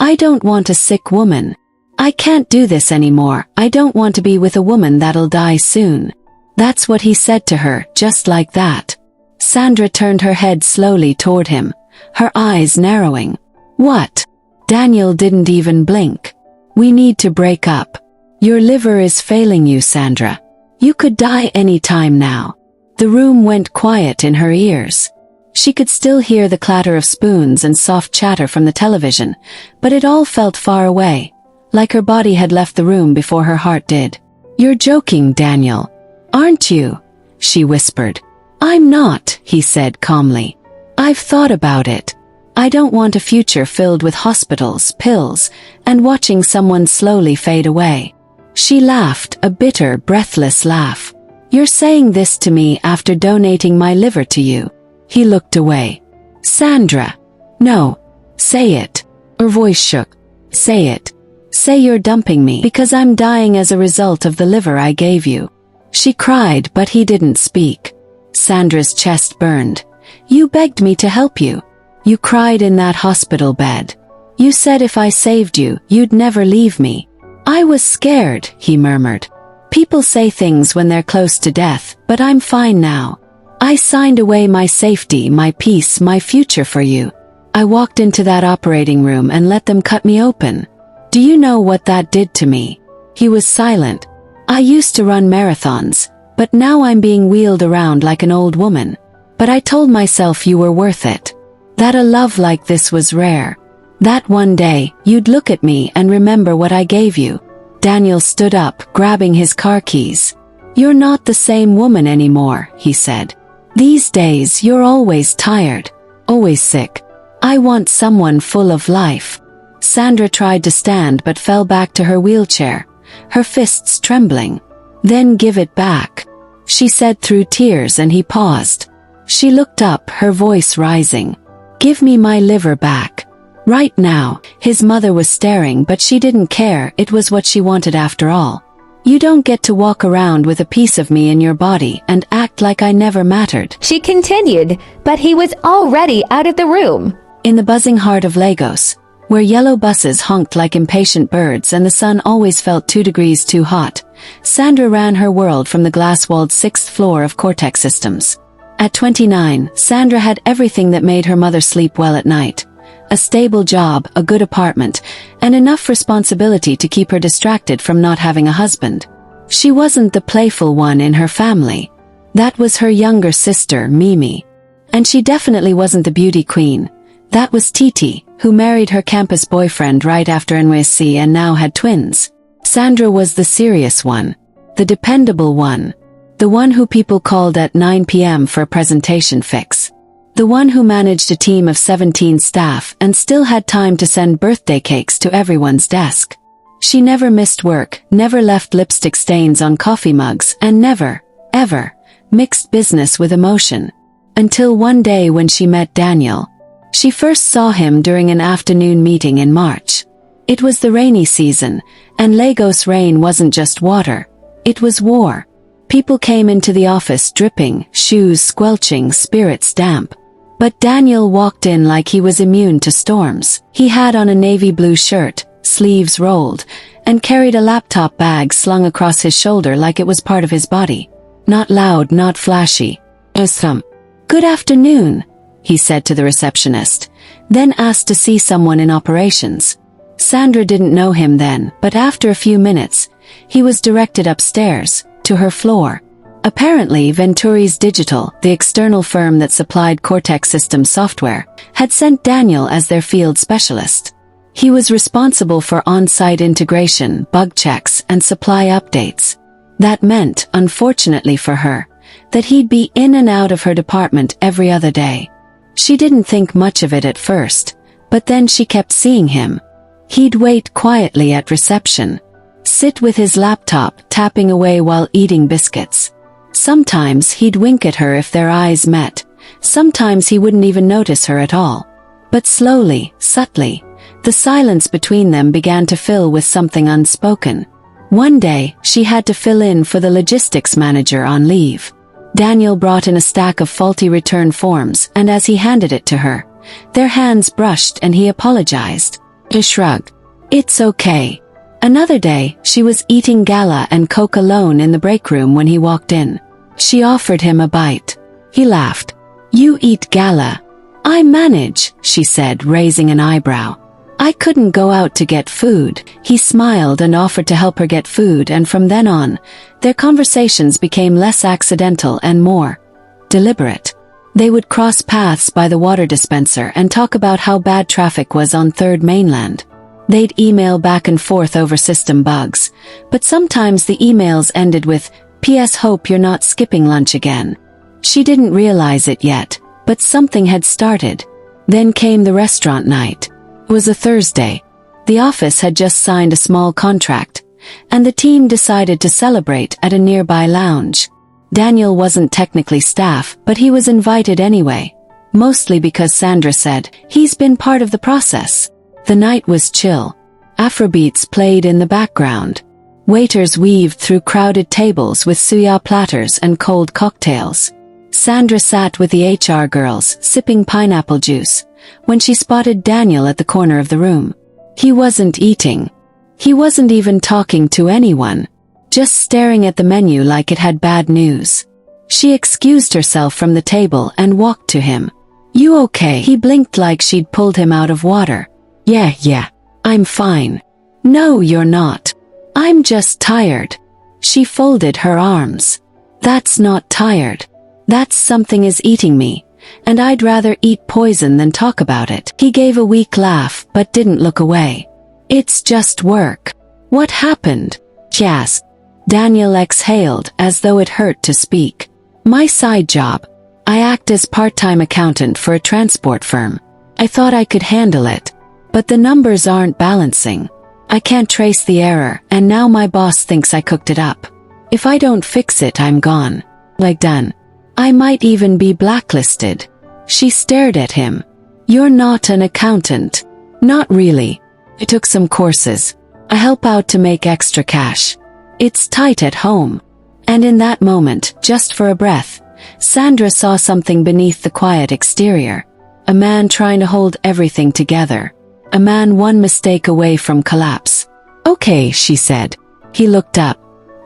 I don't want a sick woman. I can't do this anymore. I don't want to be with a woman that'll die soon. That's what he said to her, just like that. Sandra turned her head slowly toward him, her eyes narrowing. What? Daniel didn't even blink. We need to break up. Your liver is failing you, Sandra. You could die any time now. The room went quiet in her ears. She could still hear the clatter of spoons and soft chatter from the television, but it all felt far away, like her body had left the room before her heart did. You're joking, Daniel. Aren't you? She whispered. I'm not, he said calmly. I've thought about it. I don't want a future filled with hospitals, pills, and watching someone slowly fade away. She laughed, a bitter, breathless laugh. You're saying this to me after donating my liver to you. He looked away. Sandra. No. Say it. Her voice shook. Say it. Say you're dumping me because I'm dying as a result of the liver I gave you. She cried, but he didn't speak. Sandra's chest burned. You begged me to help you. You cried in that hospital bed. You said if I saved you, you'd never leave me. I was scared, he murmured. People say things when they're close to death, but I'm fine now. I signed away my safety, my peace, my future for you. I walked into that operating room and let them cut me open. Do you know what that did to me? He was silent. I used to run marathons, but now I'm being wheeled around like an old woman. But I told myself you were worth it. That a love like this was rare. That one day, you'd look at me and remember what I gave you. Daniel stood up, grabbing his car keys. You're not the same woman anymore, he said. These days, you're always tired, always sick. I want someone full of life. Sandra tried to stand but fell back to her wheelchair, her fists trembling. Then give it back, she said through tears, and he paused. She looked up, her voice rising. Give me my liver back. Right now. His mother was staring, but she didn't care. It was what she wanted after all. You don't get to walk around with a piece of me in your body and act like I never mattered, she continued, but he was already out of the room. In the buzzing heart of Lagos, where yellow buses honked like impatient birds and the sun always felt 2 degrees too hot, Sandra ran her world from the glass-walled 6th floor of Cortex Systems. At 29, Sandra had everything that made her mother sleep well at night. A stable job, a good apartment, and enough responsibility to keep her distracted from not having a husband. She wasn't the playful one in her family. That was her younger sister, Mimi. And she definitely wasn't the beauty queen. That was Titi, who married her campus boyfriend right after NYSC and now had twins. Sandra was the serious one, the dependable one, the one who people called at 9 p.m. for a presentation fix. The one who managed a team of 17 staff and still had time to send birthday cakes to everyone's desk. She never missed work, never left lipstick stains on coffee mugs, and never, ever, mixed business with emotion. Until one day when she met Daniel. She first saw him during an afternoon meeting in March. It was the rainy season, and Lagos rain wasn't just water. It was war. People came into the office dripping, shoes squelching, spirits damp. But Daniel walked in like he was immune to storms. He had on a navy blue shirt, sleeves rolled, and carried a laptop bag slung across his shoulder like it was part of his body. Not loud, not flashy. Good afternoon, he said to the receptionist, then asked to see someone in operations. Sandra didn't know him then, but after a few minutes, he was directed upstairs, to her floor. Apparently, Venturi's Digital, the external firm that supplied Cortex Systems software, had sent Daniel as their field specialist. He was responsible for on-site integration, bug checks, and supply updates. That meant, unfortunately for her, that he'd be in and out of her department every other day. She didn't think much of it at first, but then she kept seeing him. He'd wait quietly at reception, sit with his laptop, tapping away while eating biscuits. Sometimes he'd wink at her if their eyes met. Sometimes he wouldn't even notice her at all. But slowly, subtly, the silence between them began to fill with something unspoken. One day, she had to fill in for the logistics manager on leave. Daniel brought in a stack of faulty return forms, and as he handed it to her, their hands brushed and he apologized. He shrugged. It's okay. Another day, she was eating gala and Coke alone in the break room when he walked in. She offered him a bite. He laughed. You eat gala. I manage, she said, raising an eyebrow. I couldn't go out to get food. He smiled and offered to help her get food, and from then on, their conversations became less accidental and more deliberate. They would cross paths by the water dispenser and talk about how bad traffic was on Third Mainland. They'd email back and forth over system bugs, but sometimes the emails ended with, P.S. Hope you're not skipping lunch again. She didn't realize it yet, but something had started. Then came the restaurant night. It was a Thursday. The office had just signed a small contract, and the team decided to celebrate at a nearby lounge. Daniel wasn't technically staff, but he was invited anyway, mostly because Sandra said, he's been part of the process. The night was chill. Afrobeats played in the background. Waiters weaved through crowded tables with suya platters and cold cocktails. Sandra sat with the HR girls, sipping pineapple juice, when she spotted Daniel at the corner of the room. He wasn't eating. He wasn't even talking to anyone, just staring at the menu like it had bad news. She excused herself from the table and walked to him. You okay? He blinked like she'd pulled him out of water. Yeah, I'm fine. No, you're not. I'm just tired. She folded her arms. That's not tired. That's something is eating me, and I'd rather eat poison than talk about it. He gave a weak laugh but didn't look away. It's just work. What happened? She asked. Daniel exhaled as though it hurt to speak. My side job. I act as part-time accountant for a transport firm. I thought I could handle it, but the numbers aren't balancing. I can't trace the error, and now my boss thinks I cooked it up. If I don't fix it, I'm gone. Like done. I might even be blacklisted. She stared at him. You're not an accountant. Not really. I took some courses. I help out to make extra cash. It's tight at home. And in that moment, just for a breath, Sandra saw something beneath the quiet exterior. A man trying to hold everything together. A man one mistake away from collapse. Okay, she said. He looked up.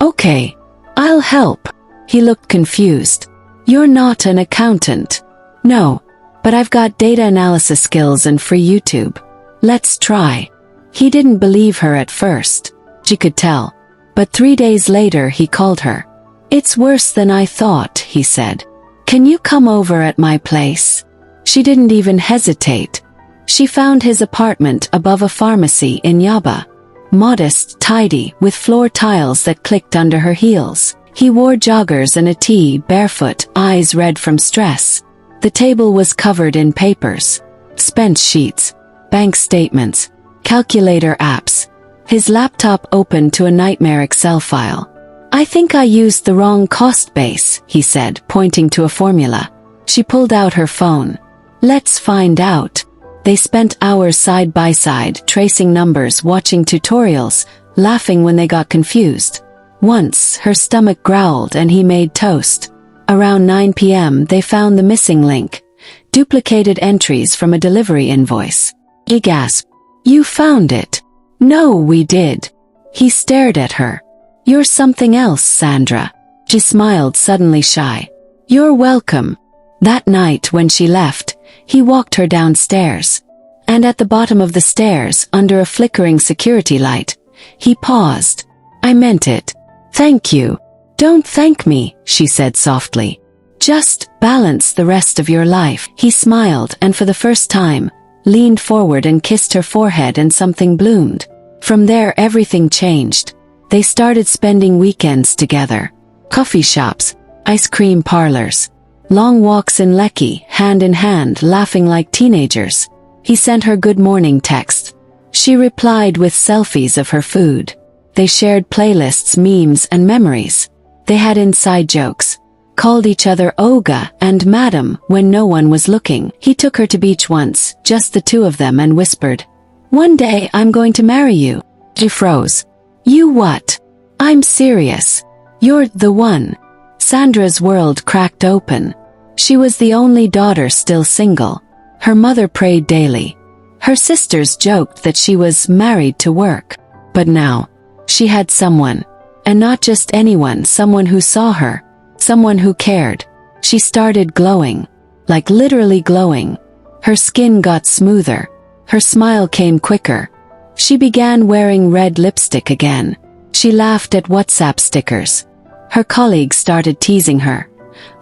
Okay. I'll help. He looked confused. You're not an accountant. No. But I've got data analysis skills and free YouTube. Let's try. He didn't believe her at first. She could tell. But 3 days later he called her. It's worse than I thought, he said. Can you come over at my place? She didn't even hesitate. She found his apartment above a pharmacy in Yaba. Modest, tidy, with floor tiles that clicked under her heels. He wore joggers and a tee, barefoot, eyes red from stress. The table was covered in papers. Spent sheets, bank statements, calculator apps. His laptop opened to a nightmare Excel file. I think I used the wrong cost base, he said, pointing to a formula. She pulled out her phone. Let's find out. They spent hours side by side, tracing numbers, watching tutorials, laughing when they got confused. Once, her stomach growled and he made toast. Around 9 p.m. they found the missing link. Duplicated entries from a delivery invoice. He gasped. You found it. No, we did. He stared at her. You're something else, Sandra. She smiled, suddenly shy. You're welcome. That night when she left, he walked her downstairs. And at the bottom of the stairs, under a flickering security light, he paused. I meant it. Thank you. Don't thank me, she said softly. Just balance the rest of your life. He smiled and for the first time, leaned forward and kissed her forehead and something bloomed. From there everything changed. They started spending weekends together. Coffee shops, ice cream parlors, long walks in Lekki, hand in hand, laughing like teenagers. He sent her good morning text. She replied with selfies of her food. They shared playlists, memes, and memories. They had inside jokes. Called each other Oga and Madam when no one was looking. He took her to beach once, just the two of them, and whispered, One day I'm going to marry you. She froze. You what? I'm serious. You're the one. Sandra's world cracked open. She was the only daughter still single. Her mother prayed daily. Her sisters joked that she was married to work. But now, she had someone. And not just anyone, someone who saw her. Someone who cared. She started glowing. Like literally glowing. Her skin got smoother. Her smile came quicker. She began wearing red lipstick again. She laughed at WhatsApp stickers. Her colleagues started teasing her.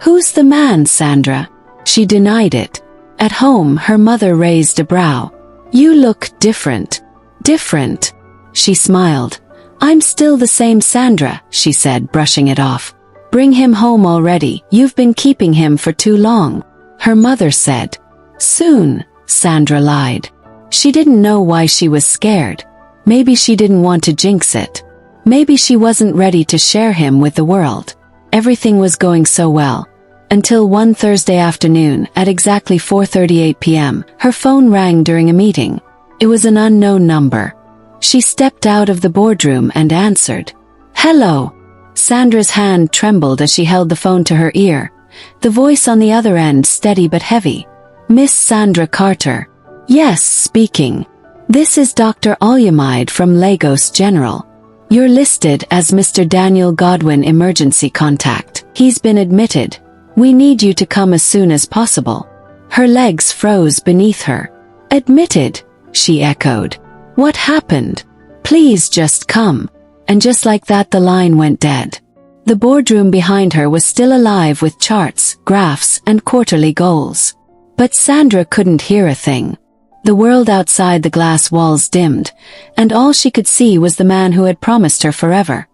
"Who's the man, Sandra?" She denied it. At home, her mother raised a brow. "You look different." "Different?" She smiled. "I'm still the same Sandra," she said, brushing it off. "Bring him home already, you've been keeping him for too long." Her mother said. "Soon," Sandra lied. She didn't know why she was scared. Maybe she didn't want to jinx it. Maybe she wasn't ready to share him with the world. Everything was going so well. Until one Thursday afternoon, at exactly 4:38 p.m., her phone rang during a meeting. It was an unknown number. She stepped out of the boardroom and answered. "Hello." Sandra's hand trembled as she held the phone to her ear. The voice on the other end steady but heavy. "Miss Sandra Carter." "Yes, speaking. This is Dr. Olyamide from Lagos General. You're listed as Mr. Daniel Godwin emergency contact. He's been admitted. We need you to come as soon as possible." Her legs froze beneath her. "Admitted?" she echoed. "What happened? Please just come." And just like that, the line went dead. The boardroom behind her was still alive with charts, graphs, and quarterly goals. But Sandra couldn't hear a thing. The world outside the glass walls dimmed, and all she could see was the man who had promised her forever,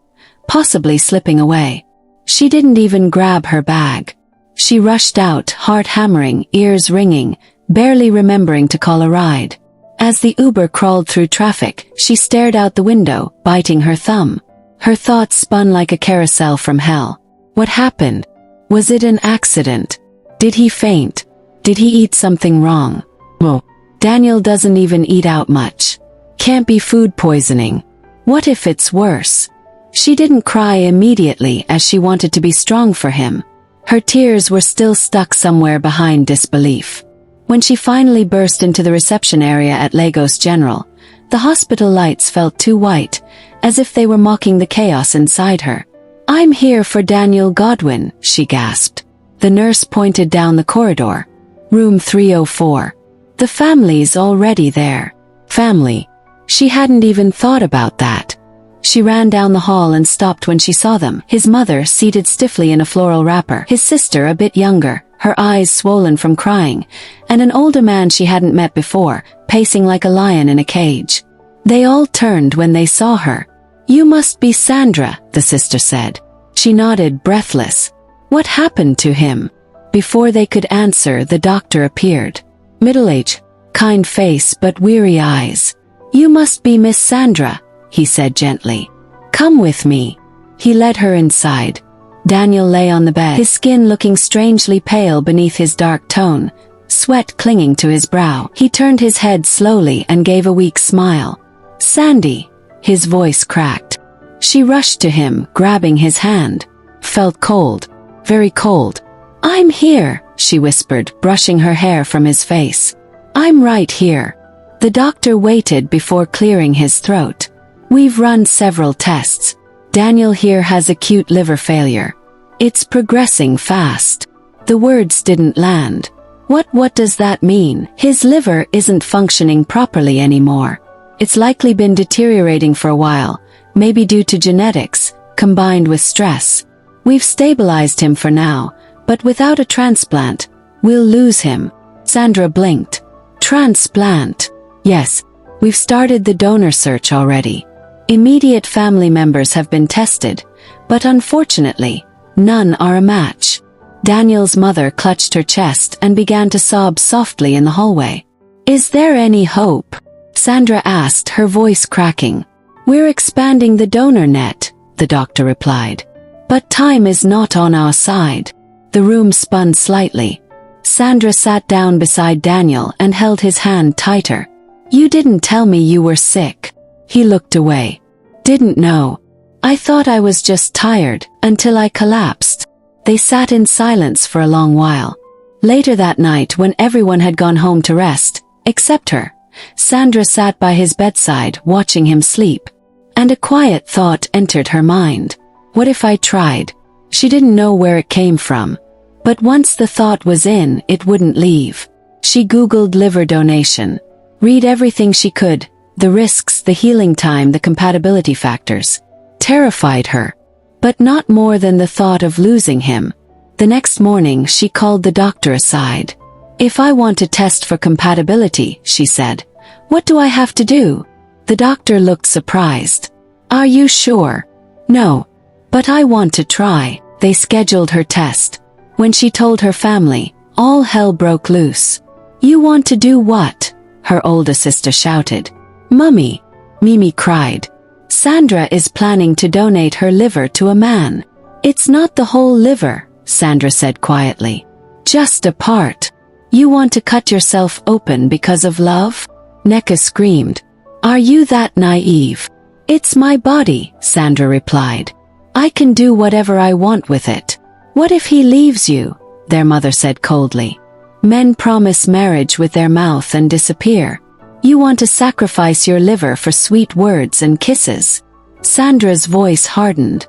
possibly slipping away. She didn't even grab her bag. She rushed out, heart hammering, ears ringing, barely remembering to call a ride. As the Uber crawled through traffic, she stared out the window, biting her thumb. Her thoughts spun like a carousel from hell. What happened? Was it an accident? Did he faint? Did he eat something wrong? Well, Daniel doesn't even eat out much. Can't be food poisoning. What if it's worse? She didn't cry immediately as she wanted to be strong for him. Her tears were still stuck somewhere behind disbelief. When she finally burst into the reception area at Lagos General, the hospital lights felt too white, as if they were mocking the chaos inside her. "I'm here for Daniel Godwin," she gasped. The nurse pointed down the corridor. "Room 304. The family's already there." Family. She hadn't even thought about that. She ran down the hall and stopped when she saw them. His mother seated stiffly in a floral wrapper, his sister a bit younger, her eyes swollen from crying, and an older man she hadn't met before, pacing like a lion in a cage. They all turned when they saw her. "You must be Sandra," the sister said. She nodded, breathless. "What happened to him?" Before they could answer, the doctor appeared. Middle-aged, kind face but weary eyes. "You must be Miss Sandra," he said gently. "Come with me." He led her inside. Daniel lay on the bed, his skin looking strangely pale beneath his dark tone, sweat clinging to his brow. He turned his head slowly and gave a weak smile. "Sandy," his voice cracked. She rushed to him, grabbing his hand. Felt cold, very cold. "I'm here," she whispered, brushing her hair from his face. "I'm right here." The doctor waited before clearing his throat. "We've run several tests. Daniel here has acute liver failure. It's progressing fast." The words didn't land. What does that mean? His liver isn't functioning properly anymore. It's likely been deteriorating for a while, maybe due to genetics, combined with stress. We've stabilized him for now, but without a transplant, we'll lose him. Sandra blinked. Transplant? Yes, we've started the donor search already. Immediate family members have been tested, but unfortunately, none are a match. Daniel's mother clutched her chest and began to sob softly in the hallway. "Is there any hope?" Sandra asked, her voice cracking. "We're expanding the donor net," the doctor replied. "But time is not on our side." The room spun slightly. Sandra sat down beside Daniel and held his hand tighter. "You didn't tell me you were sick." He looked away. "Didn't know. I thought I was just tired, until I collapsed." They sat in silence for a long while. Later that night, when everyone had gone home to rest, except her, Sandra sat by his bedside, watching him sleep. And a quiet thought entered her mind. What if I tried? She didn't know where it came from. But once the thought was in, it wouldn't leave. She Googled liver donation. Read everything she could, the risks, the healing time, the compatibility factors. Terrified her. But not more than the thought of losing him. The next morning she called the doctor aside. If I want to test for compatibility, she said, what do I have to do? The doctor looked surprised. Are you sure? No. But I want to try. They scheduled her test. When she told her family, all hell broke loose. You want to do what? Her older sister shouted. Mummy, Mimi cried. Sandra is planning to donate her liver to a man. It's not the whole liver, Sandra said quietly. Just a part. You want to cut yourself open because of love? Neka screamed. Are you that naive? It's my body, Sandra replied. I can do whatever I want with it. What if he leaves you? Their mother said coldly. Men promise marriage with their mouth and disappear. You want to sacrifice your liver for sweet words and kisses. Sandra's voice hardened.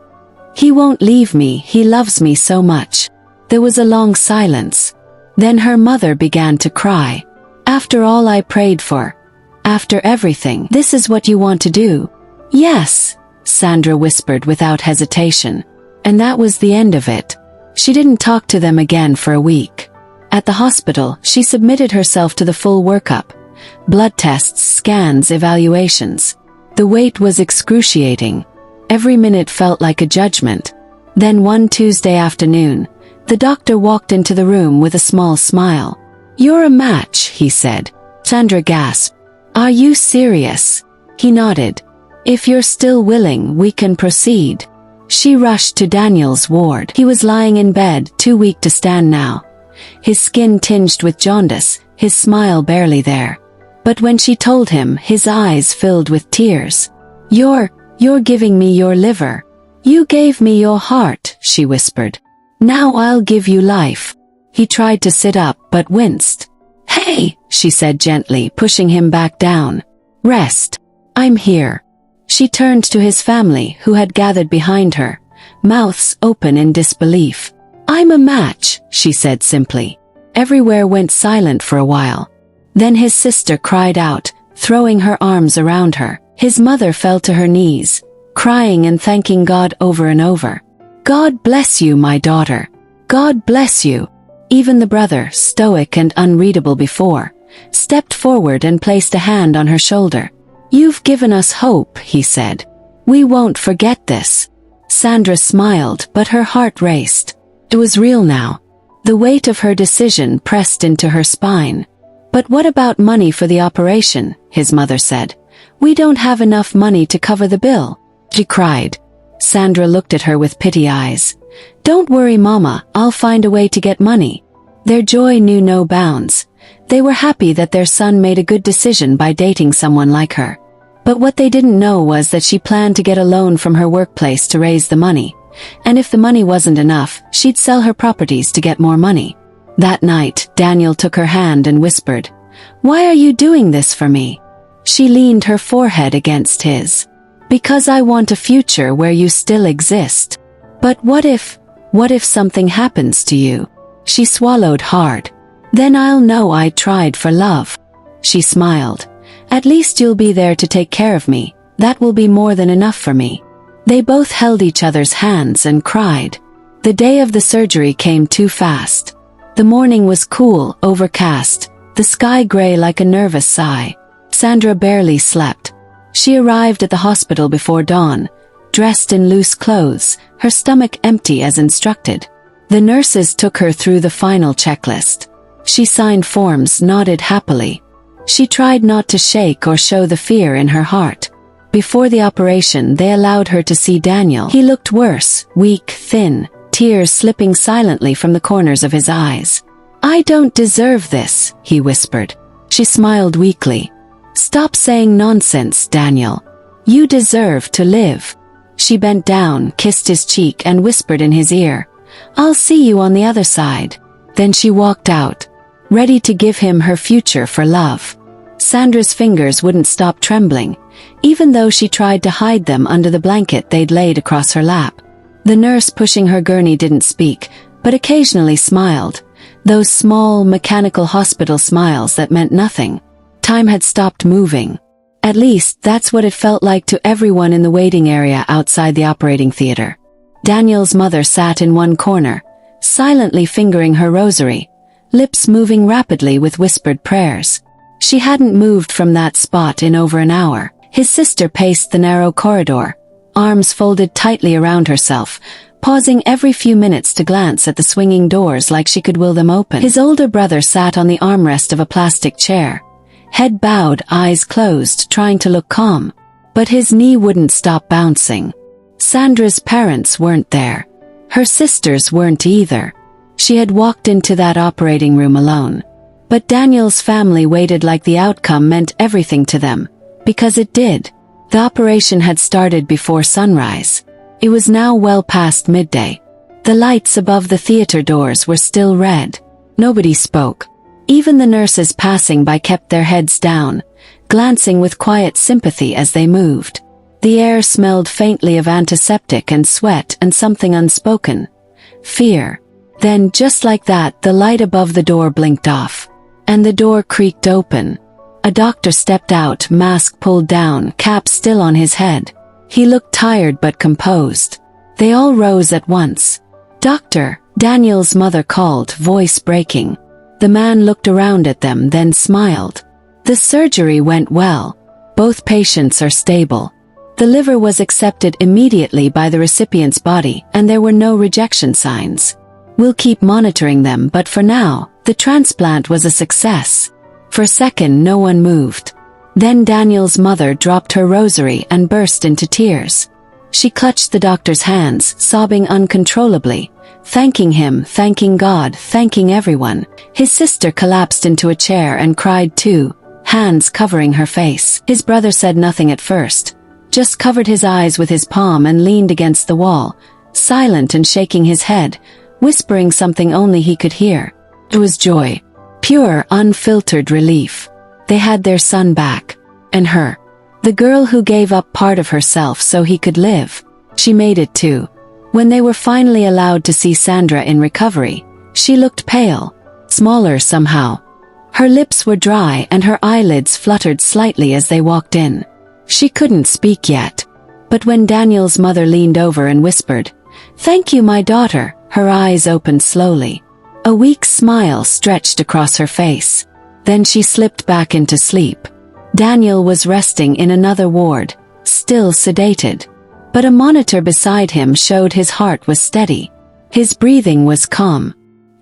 He won't leave me, he loves me so much. There was a long silence. Then her mother began to cry. After all I prayed for. After everything, this is what you want to do? Yes, Sandra whispered without hesitation. And that was the end of it. She didn't talk to them again for a week. At the hospital, she submitted herself to the full workup. Blood tests, scans, evaluations. The wait was excruciating. Every minute felt like a judgment. Then one Tuesday afternoon, the doctor walked into the room with a small smile. You're a match, he said. Sandra gasped. Are you serious? He nodded. If you're still willing, we can proceed. She rushed to Daniel's ward. He was lying in bed, too weak to stand now. His skin tinged with jaundice, his smile barely there. But when she told him, his eyes filled with tears. You're giving me your liver. You gave me your heart, she whispered. Now I'll give you life. He tried to sit up, but winced. Hey, she said gently, pushing him back down. Rest. I'm here. She turned to his family, who had gathered behind her, mouths open in disbelief. I'm a match, she said simply. Everywhere went silent for a while. Then his sister cried out, throwing her arms around her. His mother fell to her knees, crying and thanking God over and over. God bless you, my daughter. God bless you. Even the brother, stoic and unreadable before, stepped forward and placed a hand on her shoulder. You've given us hope, he said. We won't forget this. Sandra smiled, but her heart raced. It was real now. The weight of her decision pressed into her spine. But what about money for the operation? His mother said. We don't have enough money to cover the bill. She cried. Sandra looked at her with pity eyes. Don't worry, Mama, I'll find a way to get money. Their joy knew no bounds. They were happy that their son made a good decision by dating someone like her. But what they didn't know was that she planned to get a loan from her workplace to raise the money. And if the money wasn't enough, she'd sell her properties to get more money. That night, Daniel took her hand and whispered, Why are you doing this for me? She leaned her forehead against his. Because I want a future where you still exist. But what if something happens to you? She swallowed hard. Then I'll know I tried for love. She smiled. At least you'll be there to take care of me. That will be more than enough for me. They both held each other's hands and cried. The day of the surgery came too fast. The morning was cool, overcast, the sky gray like a nervous sigh. Sandra barely slept. She arrived at the hospital before dawn, dressed in loose clothes, her stomach empty as instructed. The nurses took her through the final checklist. She signed forms, nodded happily. She tried not to shake or show the fear in her heart. Before the operation, they allowed her to see Daniel. He looked worse, weak, thin, tears slipping silently from the corners of his eyes. I don't deserve this, he whispered. She smiled weakly. Stop saying nonsense, Daniel. You deserve to live. She bent down, kissed his cheek, and whispered in his ear, I'll see you on the other side. Then she walked out, ready to give him her future for love. Sandra's fingers wouldn't stop trembling, even though she tried to hide them under the blanket they'd laid across her lap. The nurse pushing her gurney didn't speak, but occasionally smiled. Those small, mechanical hospital smiles that meant nothing. Time had stopped moving. At least, that's what it felt like to everyone in the waiting area outside the operating theater. Daniel's mother sat in one corner, silently fingering her rosary, lips moving rapidly with whispered prayers. She hadn't moved from that spot in over an hour. His sister paced the narrow corridor, arms folded tightly around herself, pausing every few minutes to glance at the swinging doors like she could will them open. His older brother sat on the armrest of a plastic chair, head bowed, eyes closed, trying to look calm. But his knee wouldn't stop bouncing. Sandra's parents weren't there. Her sisters weren't either. She had walked into that operating room alone. But Daniel's family waited like the outcome meant everything to them, because it did. The operation had started before sunrise. It was now well past midday. The lights above the theater doors were still red. Nobody spoke. Even the nurses passing by kept their heads down, glancing with quiet sympathy as they moved. The air smelled faintly of antiseptic and sweat and something unspoken. Fear. Then, just like that, the light above the door blinked off. And the door creaked open. A doctor stepped out, mask pulled down, cap still on his head. He looked tired but composed. They all rose at once. "Doctor," Daniel's mother called, voice breaking. The man looked around at them, then smiled. "The surgery went well. Both patients are stable." The liver was accepted immediately by the recipient's body, and there were no rejection signs. "We'll keep monitoring them, but for now, the transplant was a success." For a second no one moved. Then Daniel's mother dropped her rosary and burst into tears. She clutched the doctor's hands, sobbing uncontrollably, thanking him, thanking God, thanking everyone. His sister collapsed into a chair and cried too, hands covering her face. His brother said nothing at first, just covered his eyes with his palm and leaned against the wall, silent and shaking his head, whispering something only he could hear. It was joy. Pure, unfiltered relief. They had their son back. And her. The girl who gave up part of herself so he could live. She made it too. When they were finally allowed to see Sandra in recovery, she looked pale. Smaller somehow. Her lips were dry and her eyelids fluttered slightly as they walked in. She couldn't speak yet. But when Daniel's mother leaned over and whispered, "Thank you, my daughter," her eyes opened slowly. A weak smile stretched across her face. Then she slipped back into sleep. Daniel was resting in another ward, still sedated. But a monitor beside him showed his heart was steady. His breathing was calm.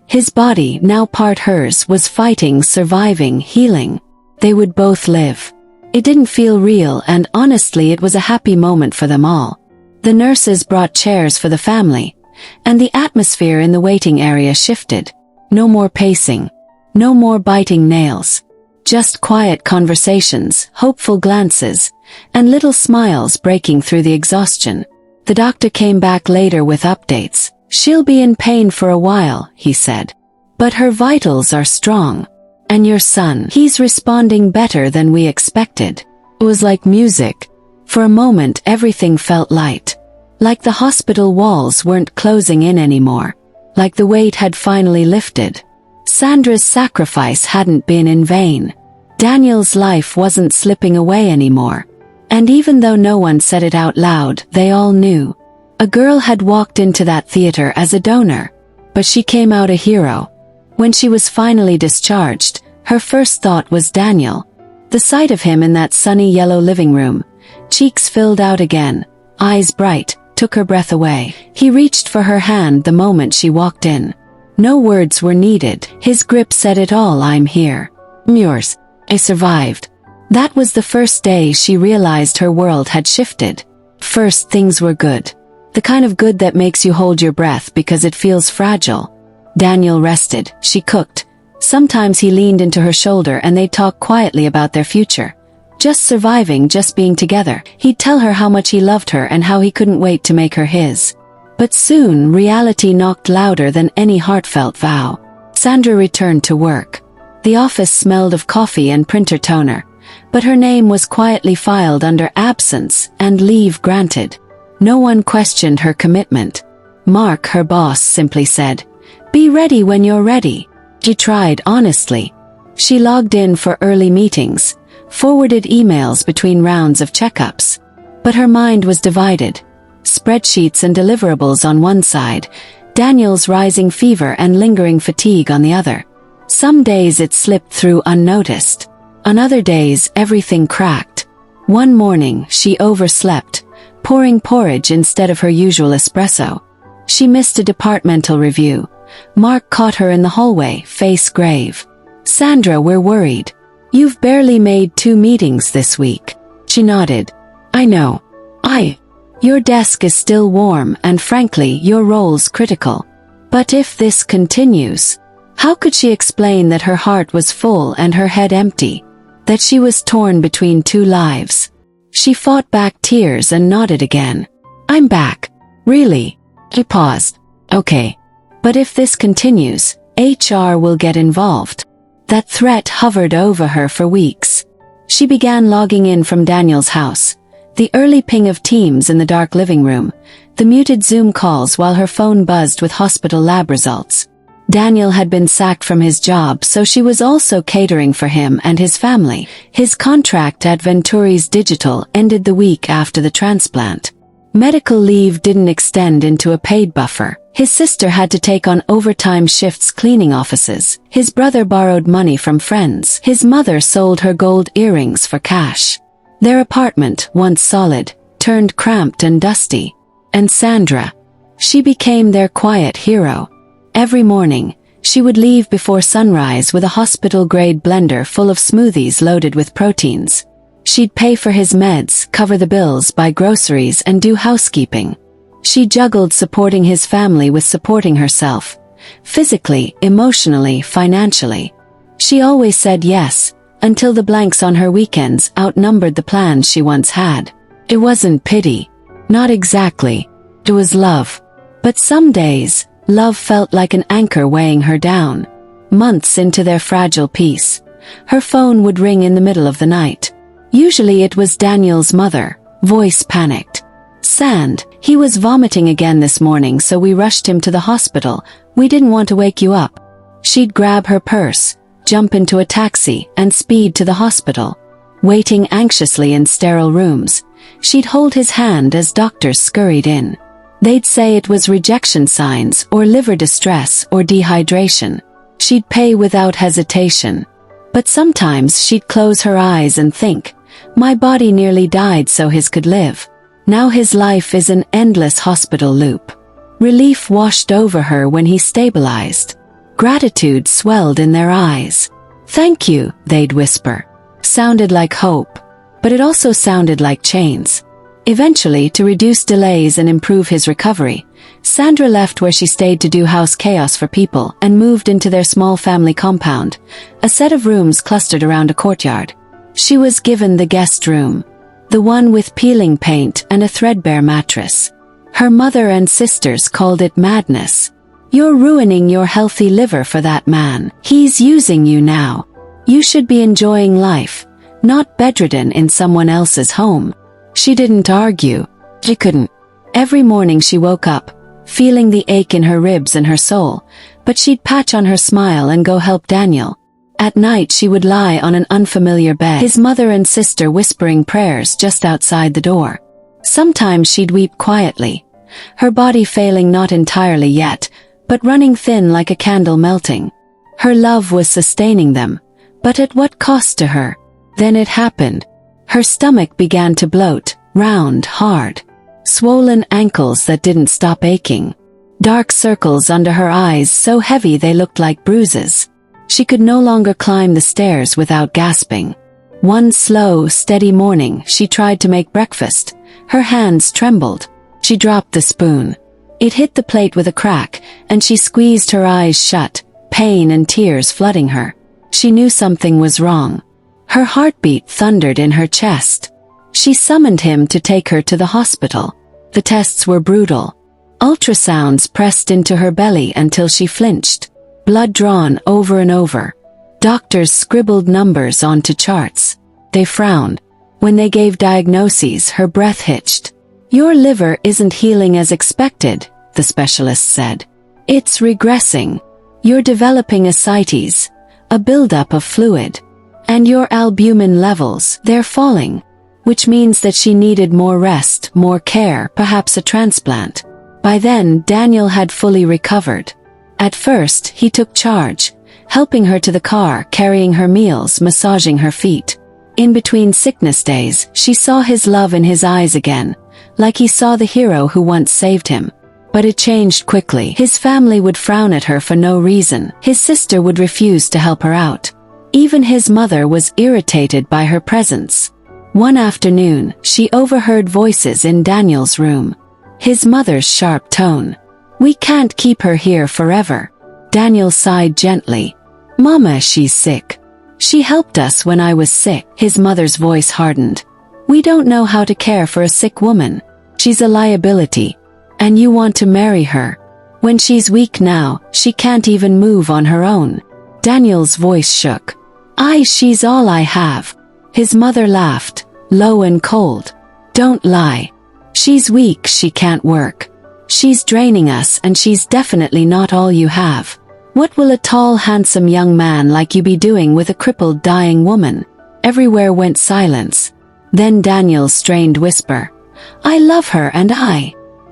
His body, now part hers, was fighting, surviving, healing. They would both live. It didn't feel real, and honestly it was a happy moment for them all. The nurses brought chairs for the family, and the atmosphere in the waiting area shifted. No more pacing. No more biting nails. Just quiet conversations, hopeful glances, and little smiles breaking through the exhaustion. The doctor came back later with updates. "She'll be in pain for a while," he said. "But her vitals are strong. And your son, he's responding better than we expected." It was like music. For a moment everything felt light. Like the hospital walls weren't closing in anymore. Like the weight had finally lifted. Sandra's sacrifice hadn't been in vain. Daniel's life wasn't slipping away anymore. And even though no one said it out loud, they all knew. A girl had walked into that theater as a donor. But she came out a hero. When she was finally discharged, her first thought was Daniel. The sight of him in that sunny yellow living room, cheeks filled out again, eyes bright, took her breath away. He reached for her hand the moment she walked in. No words were needed. His grip said it all. "I'm here. I'm yours. I survived." That was the first day she realized her world had shifted. First, things were good. The kind of good that makes you hold your breath because it feels fragile. Daniel rested. She cooked. Sometimes he leaned into her shoulder and they'd talk quietly about their future. Just surviving, just being together. He'd tell her how much he loved her and how he couldn't wait to make her his. But soon, reality knocked louder than any heartfelt vow. Sandra returned to work. The office smelled of coffee and printer toner, but her name was quietly filed under absence and leave granted. No one questioned her commitment. Mark, her boss, simply said, "Be ready when you're ready." She tried honestly. She logged in for early meetings, forwarded emails between rounds of checkups. But her mind was divided. Spreadsheets and deliverables on one side, Daniel's rising fever and lingering fatigue on the other. Some days it slipped through unnoticed. On other days, everything cracked. One morning, she overslept, pouring porridge instead of her usual espresso. She missed a departmental review. Mark caught her in the hallway, face grave. "Sandra, we're worried. You've barely made 2 meetings this week." She nodded. "I know. Your desk is still warm and frankly, your role's critical. But if this continues..." How could she explain that her heart was full and her head empty? That she was torn between 2 lives? She fought back tears and nodded again. "I'm back." "Really?" He paused. "Okay. But if this continues, HR will get involved." That threat hovered over her for weeks. She began logging in from Daniel's house. The early ping of Teams in the dark living room, the muted Zoom calls while her phone buzzed with hospital lab results. Daniel had been sacked from his job, so she was also catering for him and his family. His contract at Venturi's Digital ended the week after the transplant. Medical leave didn't extend into a paid buffer. His sister had to take on overtime shifts cleaning offices. His brother borrowed money from friends. His mother sold her gold earrings for cash. Their apartment, once solid, turned cramped and dusty. And Sandra. She became their quiet hero. Every morning, she would leave before sunrise with a hospital-grade blender full of smoothies loaded with proteins. She'd pay for his meds, cover the bills, buy groceries, and do housekeeping. She juggled supporting his family with supporting herself. Physically, emotionally, financially. She always said yes, until the blanks on her weekends outnumbered the plans she once had. It wasn't pity. Not exactly. It was love. But some days, love felt like an anchor weighing her down. Months into their fragile peace, her phone would ring in the middle of the night. Usually it was Daniel's mother, voice panicked. "Sand, he was vomiting again this morning, so we rushed him to the hospital. We didn't want to wake you up." She'd grab her purse, jump into a taxi, and speed to the hospital. Waiting anxiously in sterile rooms, she'd hold his hand as doctors scurried in. They'd say it was rejection signs or liver distress or dehydration. She'd pay without hesitation. But sometimes she'd close her eyes and think, "My body nearly died so his could live." Now his life is an endless hospital loop. Relief washed over her when he stabilized. Gratitude swelled in their eyes. "Thank you," they'd whisper. Sounded like hope, but it also sounded like chains. Eventually, to reduce delays and improve his recovery, Sandra left where she stayed to do house chaos for people and moved into their small family compound, a set of rooms clustered around a courtyard. She was given the guest room, the one with peeling paint and a threadbare mattress. Her mother and sisters called it madness. "You're ruining your healthy liver for that man. He's using you now. You should be enjoying life, not bedridden in someone else's home." She didn't argue. She couldn't. Every morning she woke up, feeling the ache in her ribs and her soul, but she'd patch on her smile and go help Daniel. At night she would lie on an unfamiliar bed, his mother and sister whispering prayers just outside the door. Sometimes she'd weep quietly, her body failing not entirely yet, but running thin like a candle melting. Her love was sustaining them, but at what cost to her? Then it happened. Her stomach began to bloat, round, hard. Swollen ankles that didn't stop aching. Dark circles under her eyes so heavy they looked like bruises. She could no longer climb the stairs without gasping. One slow, steady morning, she tried to make breakfast. Her hands trembled. She dropped the spoon. It hit the plate with a crack, and she squeezed her eyes shut, pain and tears flooding her. She knew something was wrong. Her heartbeat thundered in her chest. She summoned him to take her to the hospital. The tests were brutal. Ultrasounds pressed into her belly until she flinched. Blood drawn over and over. Doctors scribbled numbers onto charts. They frowned. When they gave diagnoses, her breath hitched. "Your liver isn't healing as expected," the specialist said. "It's regressing. You're developing ascites, a buildup of fluid. And your albumin levels, they're falling. Which means that she needed more rest, more care, perhaps a transplant." By then, Daniel had fully recovered. At first, he took charge, helping her to the car, carrying her meals, massaging her feet. In between sickness days, she saw his love in his eyes again, like he saw the hero who once saved him. But it changed quickly. His family would frown at her for no reason. His sister would refuse to help her out. Even his mother was irritated by her presence. One afternoon, she overheard voices in Daniel's room. His mother's sharp tone. "We can't keep her here forever." Daniel sighed gently. "Mama, she's sick. She helped us when I was sick." His mother's voice hardened. "We don't know how to care for a sick woman. She's a liability. And you want to marry her. When she's weak now, she can't even move on her own." Daniel's voice shook. She's all I have." His mother laughed, low and cold. "Don't lie. She's weak, she can't work. She's draining us, and she's definitely not all you have. What will a tall, handsome young man like you be doing with a crippled, dying woman?" Everywhere went silence. Then Daniel's strained whisper. "I love her, and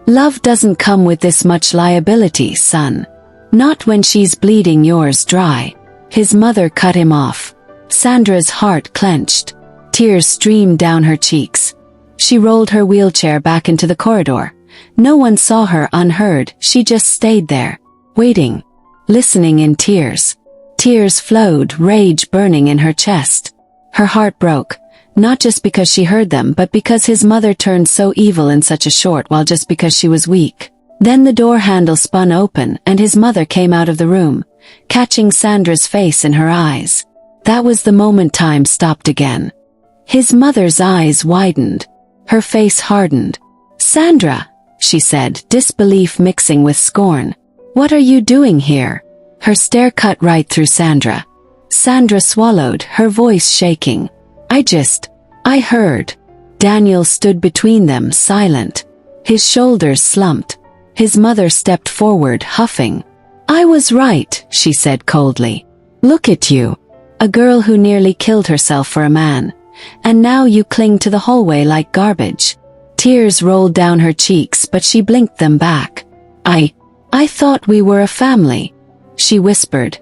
love doesn't come with this much liability, son. Not when she's bleeding yours dry." His mother cut him off. Sandra's heart clenched. Tears streamed down her cheeks. She rolled her wheelchair back into the corridor. No one saw her unheard, she just stayed there, waiting, listening in tears. Tears flowed, rage burning in her chest. Her heart broke, not just because she heard them, but because his mother turned so evil in such a short while, just because she was weak. Then the door handle spun open, and his mother came out of the room, catching Sandra's face in her eyes. That was the moment time stopped again. His mother's eyes widened. Her face hardened. "Sandra," she said, disbelief mixing with scorn. "What are you doing here?" Her stare cut right through Sandra. Sandra swallowed, her voice shaking. I heard." Daniel stood between them, silent. His shoulders slumped. His mother stepped forward, huffing. "I was right," she said coldly. "Look at you. A girl who nearly killed herself for a man. And now you cling to the hallway like garbage." Tears rolled down her cheeks, but she blinked them back. I thought we were a family," she whispered.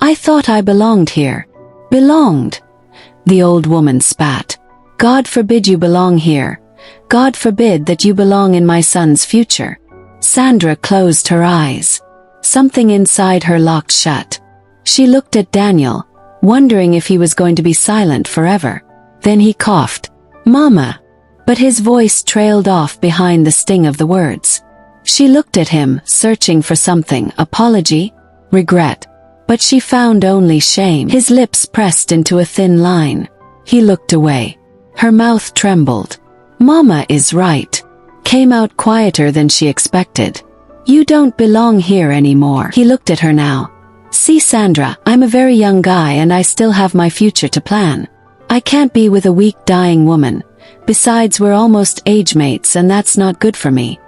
"I thought I belonged here." "Belonged?" The old woman spat. "God forbid you belong here. God forbid that you belong in my son's future." Sandra closed her eyes. Something inside her locked shut. She looked at Daniel, wondering if he was going to be silent forever. Then he coughed. "Mama." But his voice trailed off behind the sting of the words. She looked at him, searching for something, apology, regret. But she found only shame. His lips pressed into a thin line. He looked away. Her mouth trembled. "Mama is right," came out quieter than she expected. "You don't belong here anymore." He looked at her now. "See, Sandra, I'm a very young guy and I still have my future to plan. I can't be with a weak, dying woman. Besides, we're almost age mates and that's not good for me.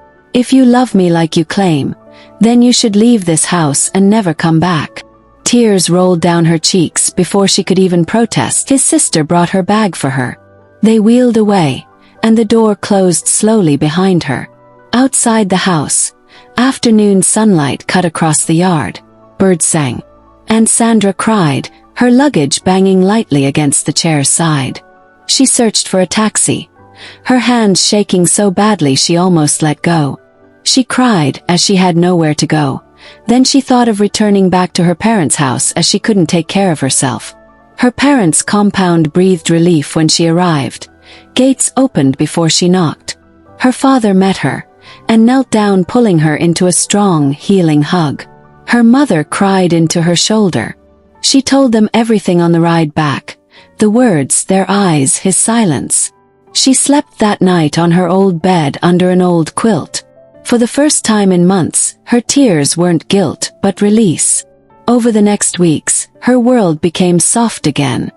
If you love me like you claim, then you should leave this house and never come back." Tears rolled down her cheeks before she could even protest. His sister brought her bag for her. They wheeled away, and the door closed slowly behind her. Outside the house, afternoon sunlight cut across the yard. Birds sang. And Sandra cried, her luggage banging lightly against the chair's side. She searched for a taxi, her hands shaking so badly she almost let go. She cried as she had nowhere to go. Then she thought of returning back to her parents' house as she couldn't take care of herself. Her parents' compound breathed relief when she arrived. Gates opened before she knocked. Her father met her, and knelt down, pulling her into a strong, healing hug. Her mother cried into her shoulder. She told them everything on the ride back. The words, their eyes, his silence. She slept that night on her old bed under an old quilt. For the first time in months, her tears weren't guilt, but release. Over the next weeks, Her world became soft again.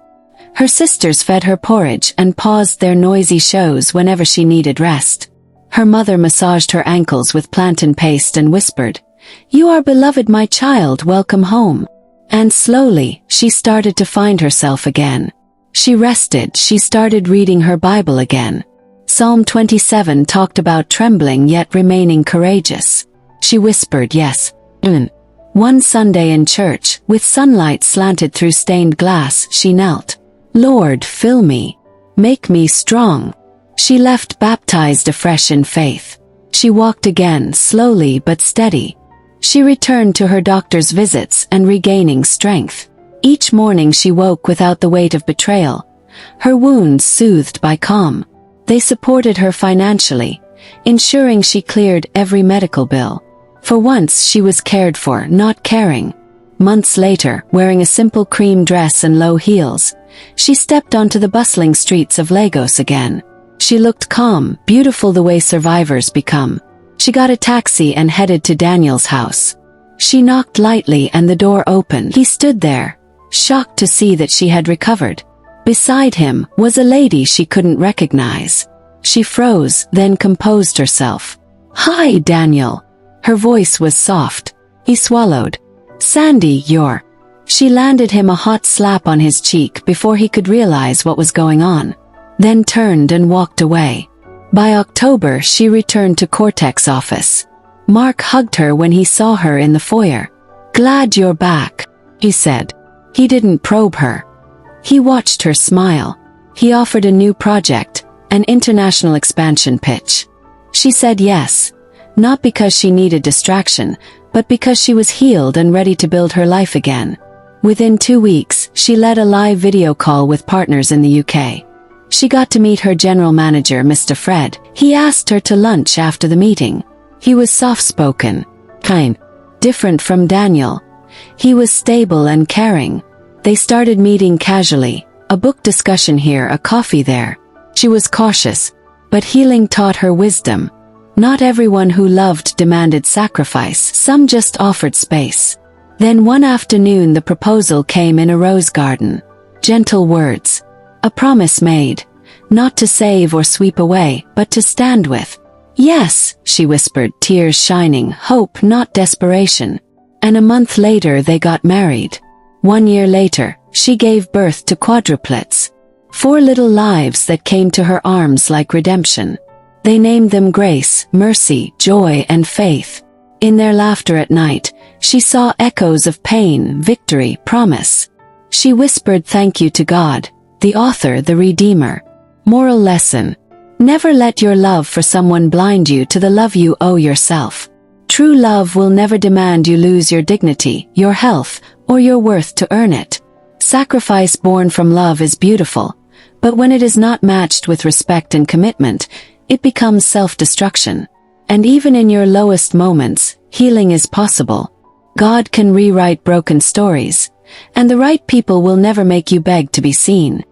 Her sisters fed her porridge and paused their noisy shows whenever she needed rest. Her mother massaged her ankles with plantain paste and whispered, "You are beloved, my child, welcome home." And slowly, she started to find herself again. She rested, she started reading her Bible again. Psalm 27 talked about trembling yet remaining courageous. She whispered, "Yes." One Sunday in church, with sunlight slanted through stained glass, she knelt. "Lord, fill me. Make me strong." She left baptized afresh in faith. She walked again, slowly but steady. She returned to her doctor's visits and regaining strength. Each morning she woke without the weight of betrayal, her wounds soothed by calm. They supported her financially, ensuring she cleared every medical bill. For once she was cared for, not caring. Months later, wearing a simple cream dress and low heels, she stepped onto the bustling streets of Lagos again. She looked calm, beautiful the way survivors become. She got a taxi and headed to Daniel's house. She knocked lightly and the door opened. He stood there, shocked to see that she had recovered. Beside him was a lady she couldn't recognize. She froze, then composed herself. "Hi, Daniel." Her voice was soft. He swallowed. "Sandy, you're..." She landed him a hot slap on his cheek before he could realize what was going on, then turned and walked away. By October, she returned to Cortex office. Mark hugged her when he saw her in the foyer. "Glad you're back," he said. He didn't probe her. He watched her smile. He offered a new project, an international expansion pitch. She said yes, not because she needed distraction, but because she was healed and ready to build her life again. Within 2 weeks, she led a live video call with partners in the UK. She got to meet her general manager, Mr. Fred. He asked her to lunch after the meeting. He was soft-spoken, kind, different from Daniel. He was stable and caring. They started meeting casually, a book discussion here, a coffee there. She was cautious, but healing taught her wisdom. Not everyone who loved demanded sacrifice, some just offered space. Then one afternoon the proposal came in a rose garden. Gentle words. A promise made. Not to save or sweep away, but to stand with. "Yes," she whispered, tears shining, hope not desperation. And a month later they got married. 1 year later, she gave birth to quadruplets. 4 little lives that came to her arms like redemption. They named them Grace, Mercy, Joy, and Faith. In their laughter at night, she saw echoes of pain, victory, promise. She whispered thank you to God, the author, the Redeemer. Moral lesson. Never let your love for someone blind you to the love you owe yourself. True love will never demand you lose your dignity, your health, or your worth to earn it. Sacrifice born from love is beautiful, but when it is not matched with respect and commitment, it becomes self-destruction. And even in your lowest moments, healing is possible. God can rewrite broken stories, and the right people will never make you beg to be seen.